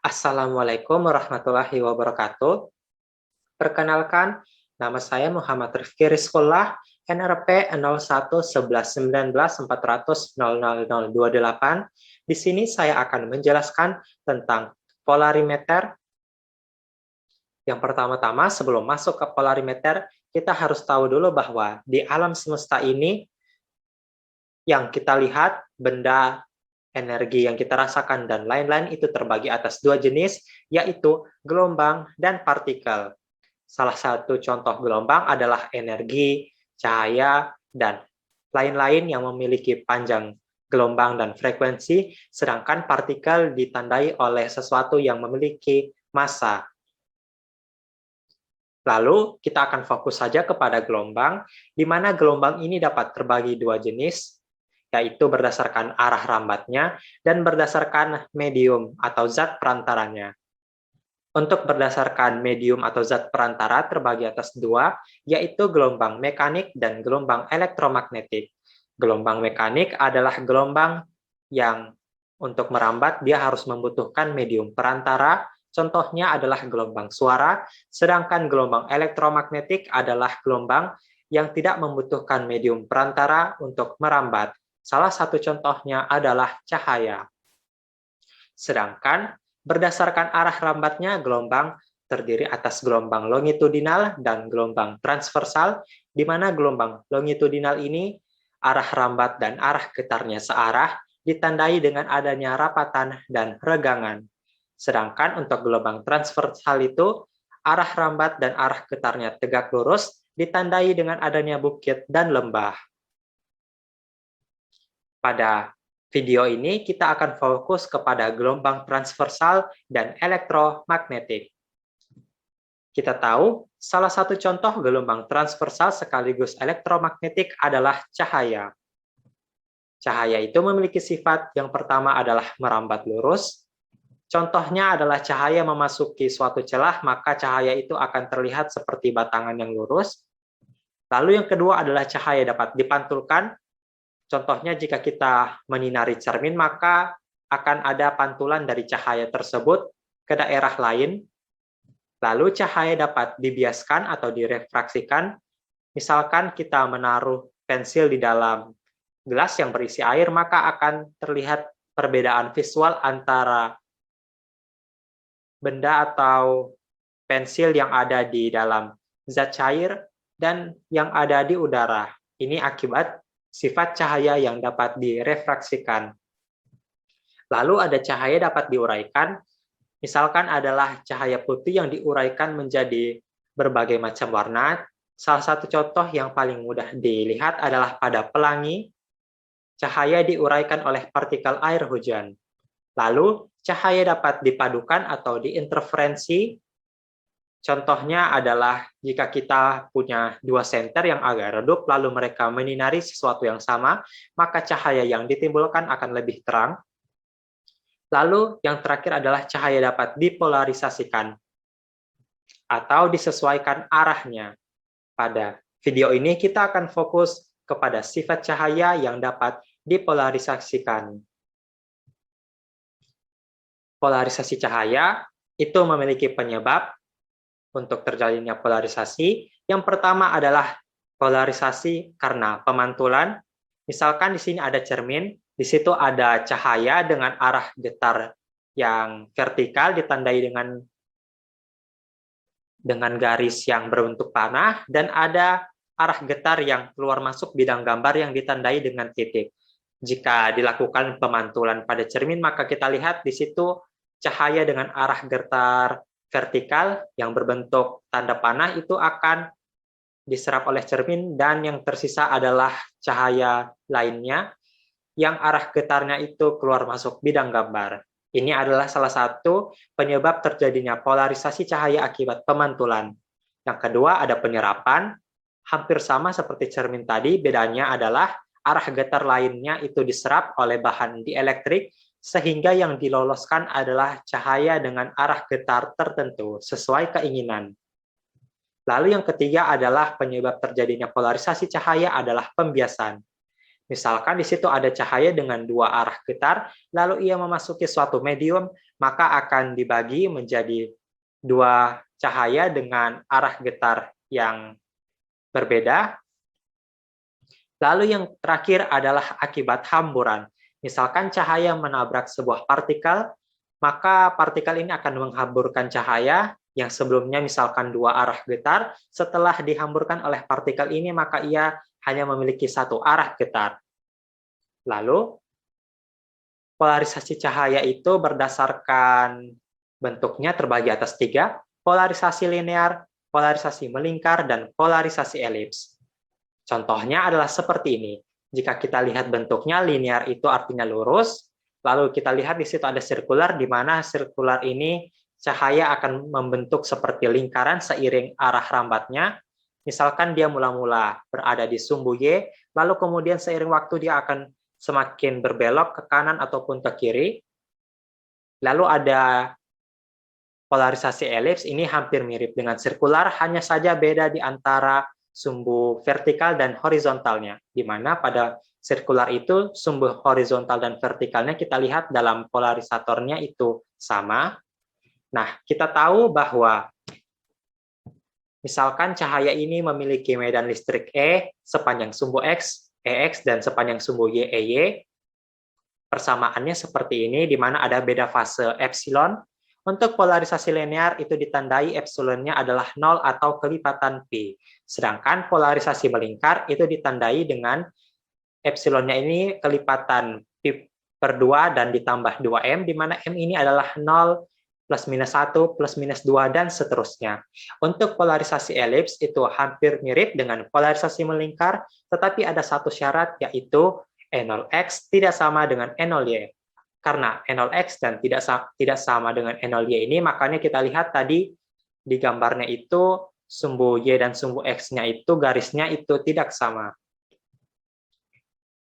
Assalamualaikum warahmatullahi wabarakatuh. Perkenalkan, nama saya Muhammad Rifki Rizkullah, NRP 011191400028. Di sini saya akan menjelaskan tentang polarimeter. Yang pertama-tama, sebelum masuk ke polarimeter, kita harus tahu dulu bahwa di alam semesta ini yang kita lihat, benda, energi yang kita rasakan, dan lain-lain itu terbagi atas dua jenis, yaitu gelombang dan partikel. Salah satu contoh gelombang adalah energi, cahaya, dan lain-lain yang memiliki panjang gelombang dan frekuensi, sedangkan partikel ditandai oleh sesuatu yang memiliki massa. Lalu, kita akan fokus saja kepada gelombang, di mana gelombang ini dapat terbagi dua jenis, yaitu berdasarkan arah rambatnya dan berdasarkan medium atau zat perantaranya. Untuk berdasarkan medium atau zat perantara terbagi atas dua, yaitu gelombang mekanik dan gelombang elektromagnetik. Gelombang mekanik adalah gelombang yang untuk merambat dia harus membutuhkan medium perantara, contohnya adalah gelombang suara, sedangkan gelombang elektromagnetik adalah gelombang yang tidak membutuhkan medium perantara untuk merambat. Salah satu contohnya adalah cahaya. Sedangkan berdasarkan arah rambatnya, gelombang terdiri atas gelombang longitudinal dan gelombang transversal, di mana gelombang longitudinal ini arah rambat dan arah getarnya searah, ditandai dengan adanya rapatan dan regangan. Sedangkan untuk gelombang transversal itu, arah rambat dan arah getarnya tegak lurus, ditandai dengan adanya bukit dan lembah. Pada video ini kita akan fokus kepada gelombang transversal dan elektromagnetik. Kita tahu, salah satu contoh gelombang transversal sekaligus elektromagnetik adalah cahaya. Cahaya itu memiliki sifat yang pertama adalah merambat lurus. Contohnya adalah cahaya memasuki suatu celah, maka cahaya itu akan terlihat seperti batangan yang lurus. Lalu yang kedua adalah cahaya dapat dipantulkan. Contohnya jika kita menyinari cermin, maka akan ada pantulan dari cahaya tersebut ke daerah lain. Lalu cahaya dapat dibiaskan atau direfraksikan. Misalkan kita menaruh pensil di dalam gelas yang berisi air, maka akan terlihat perbedaan visual antara benda atau pensil yang ada di dalam zat cair dan yang ada di udara. Ini akibat sifat cahaya yang dapat direfraksikan. Lalu ada cahaya dapat diuraikan, misalkan adalah cahaya putih yang diuraikan menjadi berbagai macam warna. Salah satu contoh yang paling mudah dilihat adalah pada pelangi, cahaya diuraikan oleh partikel air hujan. Lalu, cahaya dapat dipadukan atau diinterferensi. Contohnya adalah jika kita punya dua senter yang agak redup, lalu mereka menyinari sesuatu yang sama, maka cahaya yang ditimbulkan akan lebih terang. Lalu yang terakhir adalah cahaya dapat dipolarisasikan atau disesuaikan arahnya. Pada video ini kita akan fokus kepada sifat cahaya yang dapat dipolarisasikan. Polarisasi cahaya itu memiliki penyebab untuk terjadinya polarisasi. Yang pertama adalah polarisasi karena pemantulan. Misalkan di sini ada cermin, di situ ada cahaya dengan arah getar yang vertikal ditandai dengan garis yang berbentuk panah, dan ada arah getar yang keluar masuk bidang gambar yang ditandai dengan titik. Jika dilakukan pemantulan pada cermin, maka kita lihat di situ cahaya dengan arah getar vertikal yang berbentuk tanda panah itu akan diserap oleh cermin, dan yang tersisa adalah cahaya lainnya yang arah getarnya itu keluar masuk bidang gambar. Ini adalah salah satu penyebab terjadinya polarisasi cahaya akibat pemantulan. Yang kedua ada penyerapan, hampir sama seperti cermin tadi, bedanya adalah arah getar lainnya itu diserap oleh bahan dielektrik, sehingga yang diloloskan adalah cahaya dengan arah getar tertentu sesuai keinginan. Lalu yang ketiga adalah penyebab terjadinya polarisasi cahaya adalah pembiasan. Misalkan di situ ada cahaya dengan dua arah getar, lalu ia memasuki suatu medium, maka akan dibagi menjadi dua cahaya dengan arah getar yang berbeda. Lalu yang terakhir adalah akibat hamburan. Misalkan cahaya menabrak sebuah partikel, maka partikel ini akan menghamburkan cahaya yang sebelumnya misalkan dua arah getar. Setelah dihamburkan oleh partikel ini, maka ia hanya memiliki satu arah getar. Lalu, polarisasi cahaya itu berdasarkan bentuknya terbagi atas tiga: polarisasi linear, polarisasi melingkar, dan polarisasi elips. Contohnya adalah seperti ini. Jika kita lihat bentuknya, linear itu artinya lurus, lalu kita lihat di situ ada sirkular, di mana sirkular ini cahaya akan membentuk seperti lingkaran seiring arah rambatnya. Misalkan dia mula-mula berada di sumbu Y, lalu kemudian seiring waktu dia akan semakin berbelok ke kanan ataupun ke kiri. Lalu ada polarisasi elips, ini hampir mirip dengan sirkular, hanya saja beda di antara sumbu vertikal dan horizontalnya, di mana pada sirkular itu sumbu horizontal dan vertikalnya kita lihat dalam polarisatornya itu sama. Nah, kita tahu bahwa misalkan cahaya ini memiliki medan listrik E sepanjang sumbu X, EX, dan sepanjang sumbu Y, EY. Persamaannya seperti ini, di mana ada beda fase epsilon. Untuk polarisasi linear itu ditandai epsilonnya adalah 0 atau kelipatan P. Sedangkan polarisasi melingkar itu ditandai dengan epsilonnya ini kelipatan P per 2 dan ditambah 2M, di mana M ini adalah 0, plus minus 1, plus minus 2, dan seterusnya. Untuk polarisasi elips itu hampir mirip dengan polarisasi melingkar, tetapi ada satu syarat, yaitu E0X tidak sama dengan E0Y. Karena E0X dan tidak sama dengan E0Y ini, makanya kita lihat tadi di gambarnya itu sumbu Y dan sumbu X-nya itu garisnya itu tidak sama.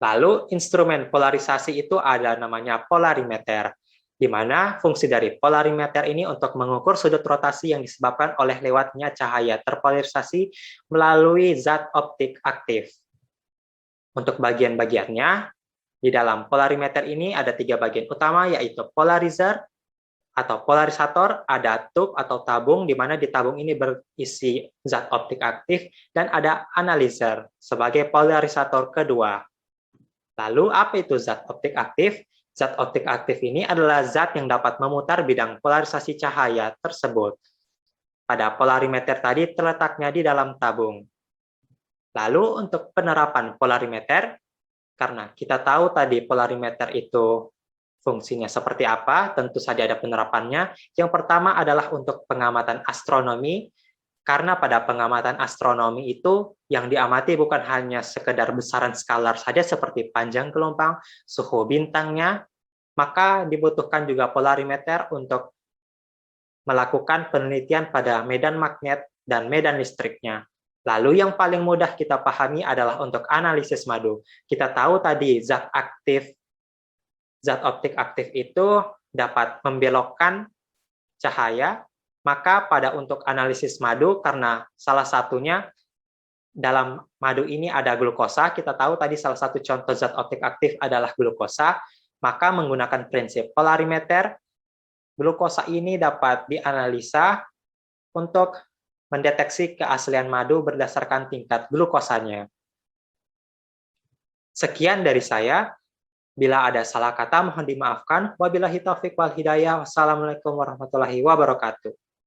Lalu instrumen polarisasi itu ada namanya polarimeter, di mana fungsi dari polarimeter ini untuk mengukur sudut rotasi yang disebabkan oleh lewatnya cahaya terpolarisasi melalui zat optik aktif. Untuk bagian-bagiannya, di dalam polarimeter ini ada tiga bagian utama, yaitu polarizer atau polarisator, ada tube atau tabung, di mana di tabung ini berisi zat optik aktif, dan ada analyzer sebagai polarisator kedua. Lalu, apa itu zat optik aktif? Zat optik aktif ini adalah zat yang dapat memutar bidang polarisasi cahaya tersebut. Pada polarimeter tadi terletaknya di dalam tabung. Lalu, untuk penerapan polarimeter, karena kita tahu tadi polarimeter itu fungsinya seperti apa, tentu saja ada penerapannya. Yang pertama adalah untuk pengamatan astronomi, karena pada pengamatan astronomi itu yang diamati bukan hanya sekedar besaran skalar saja seperti panjang gelombang, suhu bintangnya, maka dibutuhkan juga polarimeter untuk melakukan penelitian pada medan magnet dan medan listriknya. Lalu yang paling mudah kita pahami adalah untuk analisis madu. Kita tahu tadi zat optik aktif itu dapat membelokkan cahaya, maka untuk analisis madu, karena salah satunya dalam madu ini ada glukosa, kita tahu tadi salah satu contoh zat optik aktif adalah glukosa, maka menggunakan prinsip polarimeter, glukosa ini dapat dianalisa untuk mendeteksi keaslian madu berdasarkan tingkat glukosanya. Sekian dari saya. Bila ada salah kata, mohon dimaafkan. Wabillahi taufiq wal hidayah. Wassalamualaikum warahmatullahi wabarakatuh.